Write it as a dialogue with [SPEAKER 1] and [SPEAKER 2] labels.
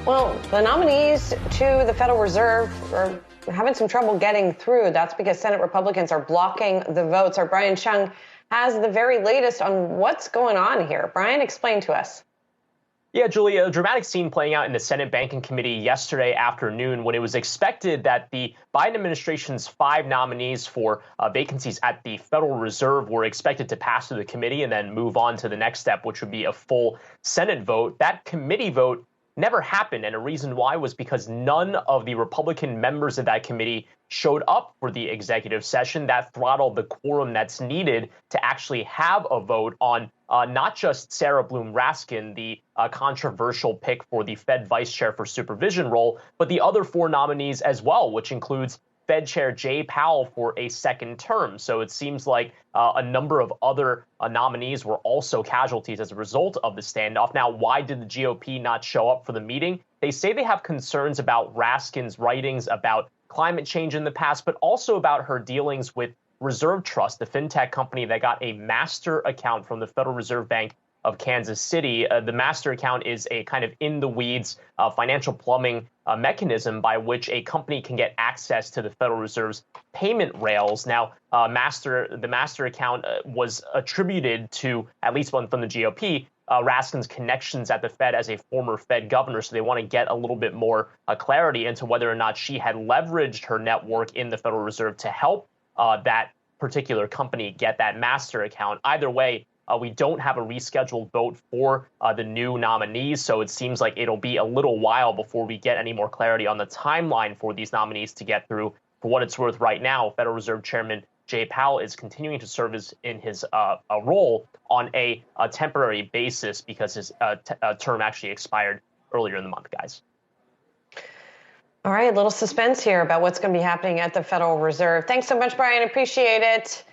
[SPEAKER 1] Well, the nominees to the Federal Reserve are having some trouble getting through. That's because Senate Republicans are blocking the votes. Our Brian Cheung has the very latest on what's going on here. Brian, explain to us.
[SPEAKER 2] Yeah, Julia, a dramatic scene playing out in the Senate Banking Committee yesterday afternoon when it was expected that the Biden administration's 5 nominees for vacancies at the Federal Reserve were expected to pass through the committee and then move on to the next step, which would be a full Senate vote. That committee vote never happened. And a reason why was because none of the Republican members of that committee showed up for the executive session. That throttled the quorum that's needed to actually have a vote on not just Sarah Bloom Raskin, the controversial pick for the Fed vice chair for supervision role, but the other 4 nominees as well, which includes Fed Chair Jay Powell for a second term. So it seems like a number of other nominees were also casualties as a result of the standoff. Now, why did the GOP not show up for the meeting? They say they have concerns about Raskin's writings about climate change in the past, but also about her dealings with Reserve Trust, the fintech company that got a master account from the Federal Reserve Bank of Kansas City. The master account is a kind of in-the-weeds financial plumbing mechanism by which a company can get access to the Federal Reserve's payment rails. Now, the master account was attributed to, at least one from the GOP, Raskin's connections at the Fed as a former Fed governor. So they want to get a little bit more clarity into whether or not she had leveraged her network in the Federal Reserve to help that particular company get that master account. Either way, we don't have a rescheduled vote for the new nominees, so it seems like it'll be a little while before we get any more clarity on the timeline for these nominees to get through. For what it's worth, right now, Federal Reserve Chairman Jay Powell is continuing to serve in his role on a temporary basis because his term actually expired earlier in the month, guys.
[SPEAKER 1] All right, a little suspense here about what's going to be happening at the Federal Reserve. Thanks so much, Brian. Appreciate it.